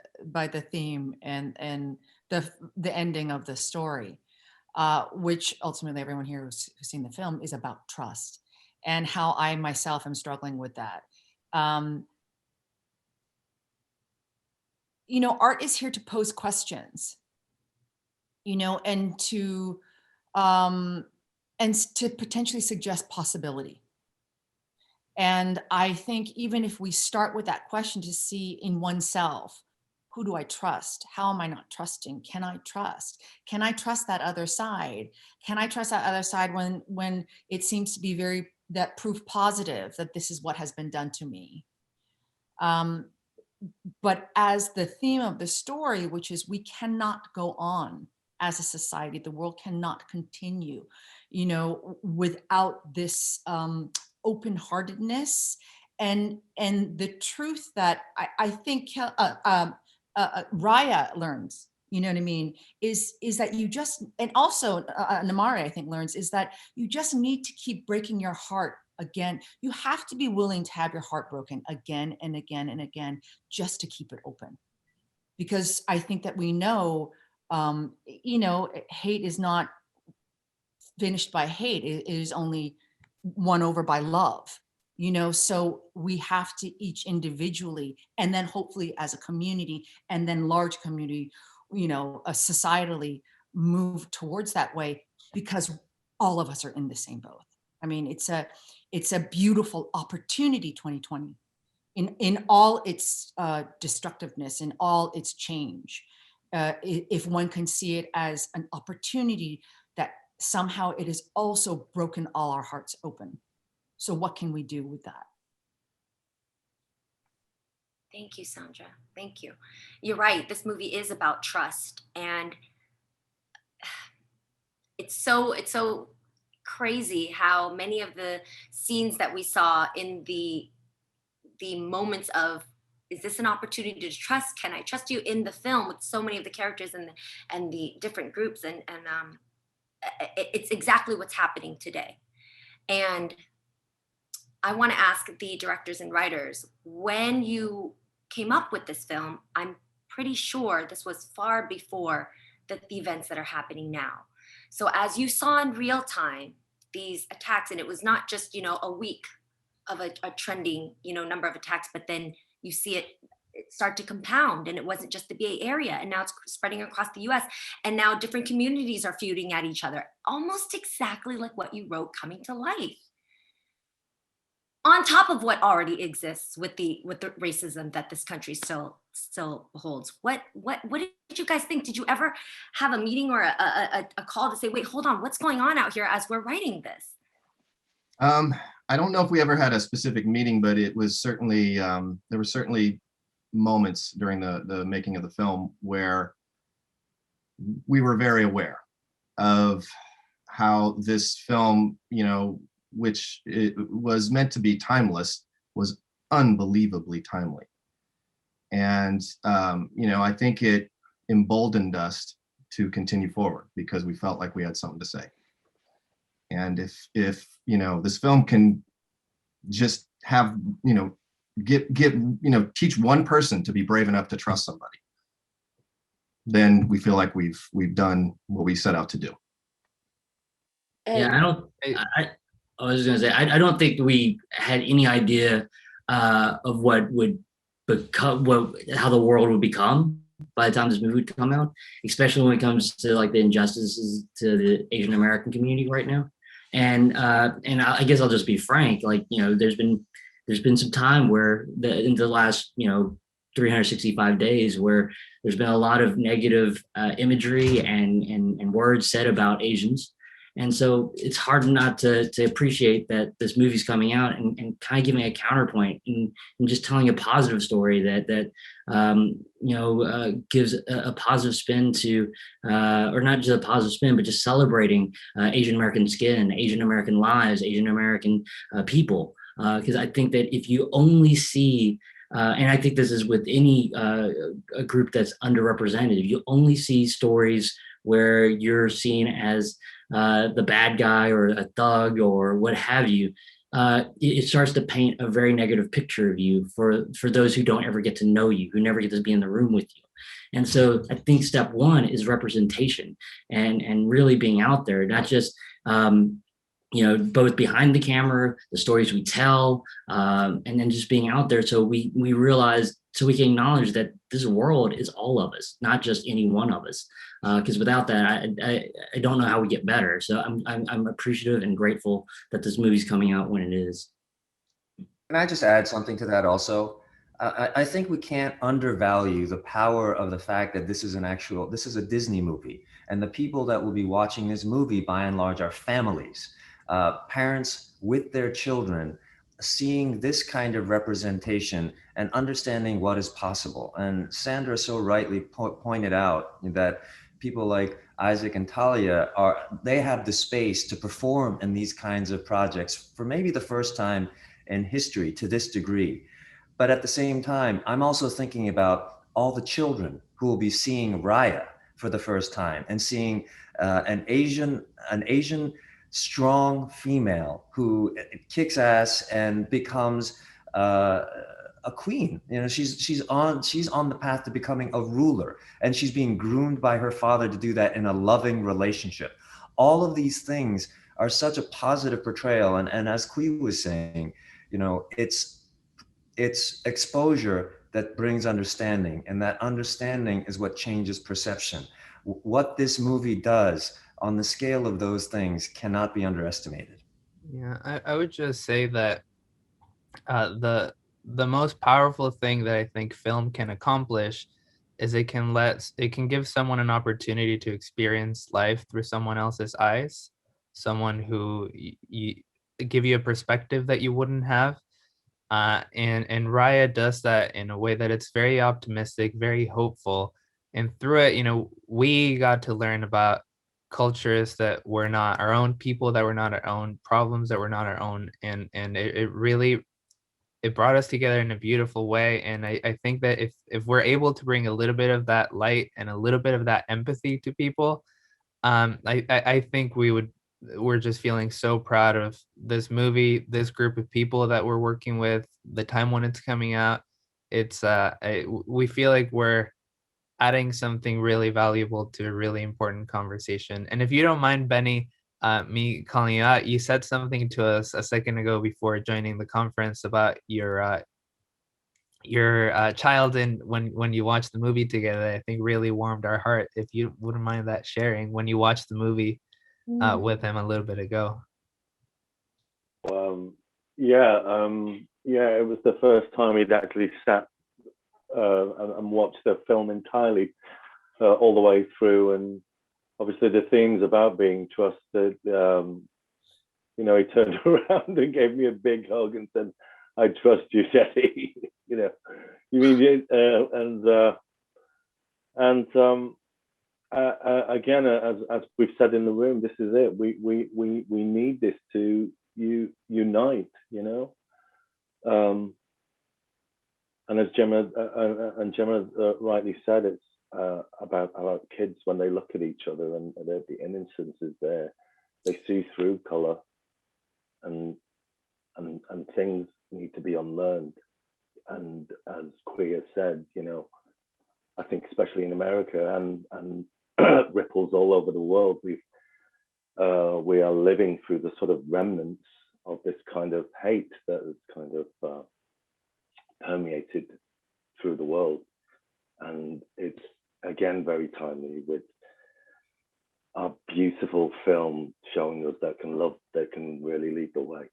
theme and the ending of the story, which ultimately everyone here who's seen the film is about trust, and how I myself am struggling with that. You know, art is here to pose questions, you know, and to potentially suggest possibility. And I think even if we start with that question to see in oneself, who do I trust? How am I not trusting? Can I trust? Can I trust that other side? Can I trust that other side when it seems to be that proof positive that this is what has been done to me? But as the theme of the story, which is we cannot go on as a society, the world cannot continue, you know, without this open-heartedness and the truth that I think Raya learns, you know what I mean, is that you just, and also Namaari I think learns, is that you just need to keep breaking your heart again. You have to be willing to have your heart broken again and again and again, just to keep it open. Because I think that we know, you know, hate is not finished by hate. It is only won over by love, you know, so we have to each individually, and then hopefully as a community, and then large community, you know, societally move towards that way, because all of us are in the same boat. I mean, it's a beautiful opportunity, 2020, in all its destructiveness, in all its change. If one can see it as an opportunity that somehow it has also broken all our hearts open. So what can we do with that? Thank you, Sandra. Thank you. You're right. This movie is about trust, and it's so crazy how many of the scenes that we saw in the moments of, is this an opportunity to trust? Can I trust you, in the film with so many of the characters and the different groups, and it's exactly what's happening today. And I want to ask the directors and writers, when you came up with this film, I'm pretty sure this was far before the events that are happening now. So as you saw in real time, these attacks, and it was not just, you know, a week of a trending, you know, number of attacks, but then you see it start to compound, and it wasn't just the Bay Area, and now it's spreading across the US, and now different communities are feuding at each other, almost exactly like what you wrote coming to life. on top of what already exists with the racism that this country still holds. What did you guys think? Did you ever have a meeting or a call to say, wait, hold on, what's going on out here as we're writing this? I don't know if we ever had a specific meeting, but it was certainly there were certainly moments during the making of the film where we were very aware of how this film, which it was meant to be timeless, was unbelievably timely. And I think it emboldened us to continue forward because we felt like we had something to say. And if this film can just have teach one person to be brave enough to trust somebody, then we feel like we've done what we set out to do. Yeah, I was gonna say I don't think we had any idea of what would become, how the world would become by the time this movie would come out, especially when it comes to like the injustices to the Asian American community right now. And I guess I'll just be frank, like, there's been some time where in the last 365 days where there's been a lot of negative imagery and words said about Asians. And so it's hard not to appreciate that this movie's coming out and kind of giving a counterpoint and just telling a positive story that gives a positive spin to, or not just a positive spin, but just celebrating Asian American skin, Asian American lives, Asian American people. Because I think that if you only see, and I think this is with any a group that's underrepresented, if you only see stories where you're seen as the bad guy or a thug or what have you, it starts to paint a very negative picture of you for those who don't ever get to know you, who never get to be in the room with you. And so I think step one is representation and really being out there, not just both behind the camera, the stories we tell, and then just being out there so we realize, so we can acknowledge that this world is all of us, not just any one of us. Because without that, I don't know how we get better. So I'm appreciative and grateful that this movie's coming out when it is. Can I just add something to that also? I think we can't undervalue the power of the fact that this is a Disney movie, and the people that will be watching this movie by and large are families, parents with their children, seeing this kind of representation and understanding what is possible. And Sandra so rightly pointed out that people like Izaac and Thalia they have the space to perform in these kinds of projects for maybe the first time in history to this degree. But at the same time, I'm also thinking about all the children who will be seeing Raya for the first time and seeing an Asian strong female who kicks ass and becomes a queen. She's on the path to becoming a ruler, and she's being groomed by her father to do that in a loving relationship. All of these things are such a positive portrayal, and as Qui was saying, it's exposure that brings understanding, and that understanding is what changes perception. What this movie does on the scale of those things cannot be underestimated. Yeah, I would just say that the most powerful thing that I think film can accomplish is it can give someone an opportunity to experience life through someone else's eyes, someone who give you a perspective that you wouldn't have. And Raya does that in a way that it's very optimistic, very hopeful. And through it, we got to learn about cultures that were not our own, people that were not our own, problems that were not our own. And it really, it brought us together in a beautiful way. And I think that if we're able to bring a little bit of that light and a little bit of that empathy to people, I think we're just feeling so proud of this movie, this group of people that we're working with, the time when it's coming out. We feel like we're adding something really valuable to a really important conversation. And if you don't mind, Benny, me calling you out, you said something to us a second ago before joining the conference about your child, and when you watched the movie together, I think really warmed our heart. If you wouldn't mind that sharing when you watched the movie with him a little bit ago. Yeah, it was the first time he'd actually sat and watched the film entirely all the way through, and obviously the themes about being trusted. You know, he turned around and gave me a big hug and said, "I trust you, Jesse." You know, you mean it? Again, as we've said in the room, this is it. We need this to unite. You know, and as Gemma rightly said, it's about kids when they look at each other and the innocence is there. They see through color, and things need to be unlearned. And as Qui has said, you know, I think especially in America and ripples all over the world, we are living through the sort of remnants of this kind of hate that has kind of permeated through the world. And it's again very timely with a beautiful film showing us that can really lead the way.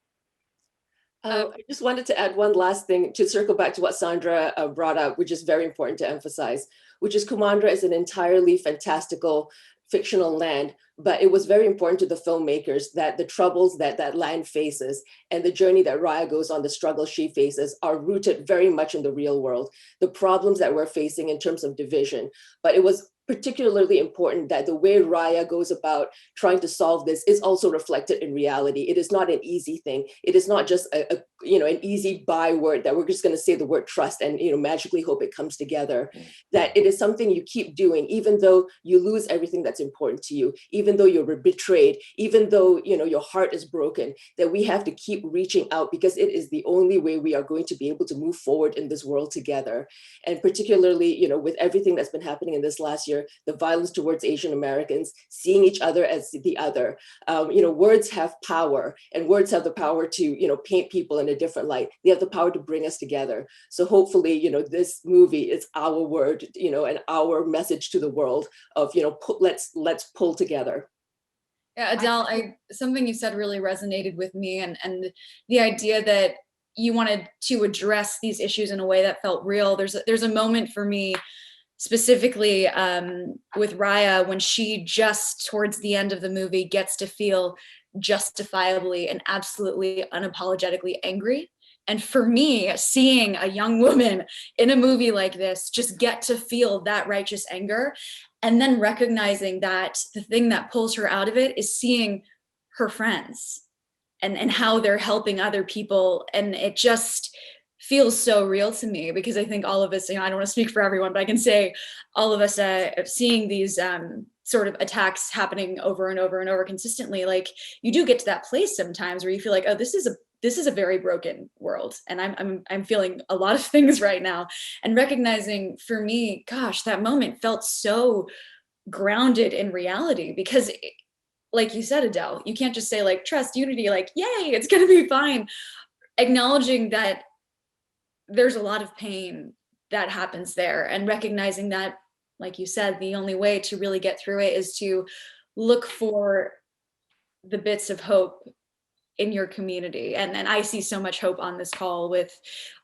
I just wanted to add one last thing to circle back to what Sandra brought up, which is very important to emphasize, which is Kumandra is an entirely fantastical fictional land, but it was very important to the filmmakers that the troubles that that land faces and the journey that Raya goes on, the struggle she faces, are rooted very much in the real world, the problems that we're facing in terms of division. But it was particularly important that the way Raya goes about trying to solve this is also reflected in reality. It is not an easy thing. It is not just an easy byword that we're just going to say the word trust and magically hope it comes together. That it is something you keep doing, even though you lose everything that's important to you, even though you're betrayed, even though your heart is broken. That we have to keep reaching out because it is the only way we are going to be able to move forward in this world together. And particularly, with everything that's been happening in this last year, the violence towards Asian Americans, seeing each other as the other. Words have power, and words have the power to, paint people in a different light. They have the power to bring us together. So hopefully, this movie is our word, and our message to the world of, let's pull together. Yeah, Adele, something you said really resonated with me, and the idea that you wanted to address these issues in a way that felt real. There's a moment for me specifically with Raya when she just towards the end of the movie gets to feel justifiably and absolutely unapologetically angry. And for me, seeing a young woman in a movie like this just get to feel that righteous anger, and then recognizing that the thing that pulls her out of it is seeing her friends and how they're helping other people. And it just feels so real to me, because I think all of us, I don't want to speak for everyone, but I can say all of us seeing these sort of attacks happening over and over and over consistently, like you do get to that place sometimes where you feel like, oh, this is a very broken world, and I'm feeling a lot of things right now. And recognizing, for me, gosh, that moment felt so grounded in reality, because like you said, Adele, you can't just say like trust, unity, like yay, it's gonna be fine. Acknowledging that there's a lot of pain that happens there, and recognizing that, like you said, the only way to really get through it is to look for the bits of hope in your community. And I see so much hope on this call with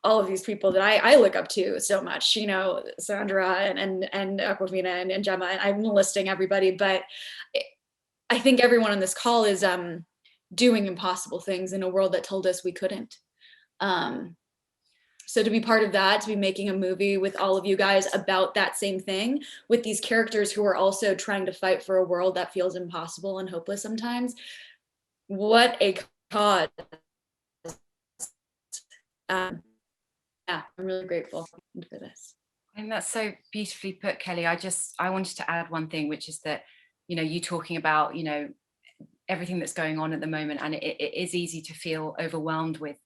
all of these people that I look up to so much, Sandra and Awkwafina and Gemma, and I'm listing everybody, but I think everyone on this call is doing impossible things in a world that told us we couldn't. So to be part of that, to be making a movie with all of you guys about that same thing, with these characters who are also trying to fight for a world that feels impossible and hopeless sometimes, what a cause. Yeah, I'm really grateful for this. And that's so beautifully put, Kelly. I wanted to add one thing, which is that, you talking about, everything that's going on at the moment, and it is easy to feel overwhelmed with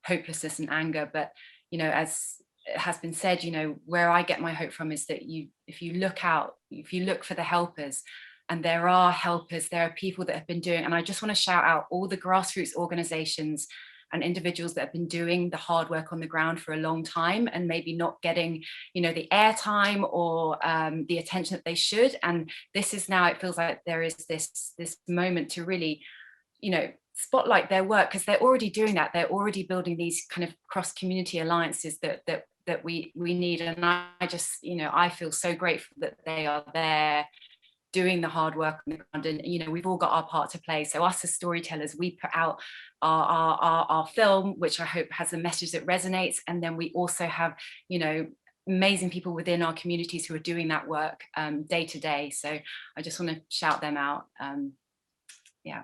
hopelessness and anger. But, as it has been said, where I get my hope from is that if you look for the helpers, and there are helpers, there are people that have been doing, and I just want to shout out all the grassroots organizations and individuals that have been doing the hard work on the ground for a long time, and maybe not getting, the airtime or the attention that they should. And this is now, it feels like there is this moment to really, spotlight their work, because they're already doing that. They're already building these kind of cross-community alliances that we need. And I just, I feel so grateful that they are there doing the hard work on the ground. And we've all got our part to play. So us as storytellers, we put out our film, which I hope has a message that resonates. And then we also have, amazing people within our communities who are doing that work day to day. So I just want to shout them out. Yeah,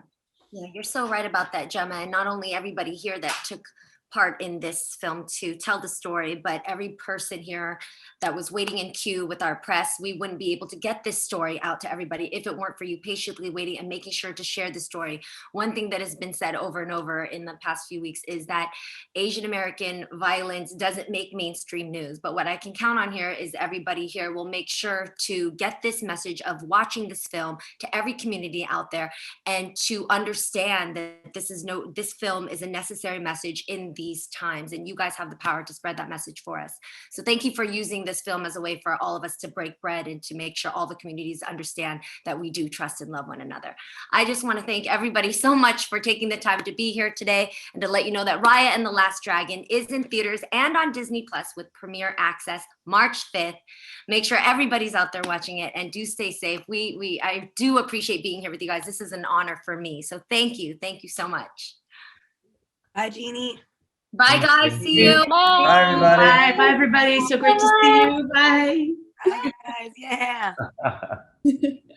you're so right about that, Gemma. And not only everybody here that took part in this film to tell the story, but every person here that was waiting in queue with our press. We wouldn't be able to get this story out to everybody if it weren't for you patiently waiting and making sure to share the story. One thing that has been said over and over in the past few weeks is that Asian American violence doesn't make mainstream news. But what I can count on here is everybody here will make sure to get this message of watching this film to every community out there, and to understand that this film is a necessary message in these times, and you guys have the power to spread that message for us. So thank you for using this film as a way for all of us to break bread and to make sure all the communities understand that we do trust and love one another. I just want to thank everybody so much for taking the time to be here today, and to let you know that Raya and the Last Dragon is in theaters and on Disney Plus with premiere access March 5th. Make sure everybody's out there watching it, and do stay safe. I do appreciate being here with you guys. This is an honor for me. So thank you so much. Bye, Jeannie. Bye, guys. See you. Bye, everybody. Bye, bye, everybody. So great to see you. Bye. Bye, guys. Yeah.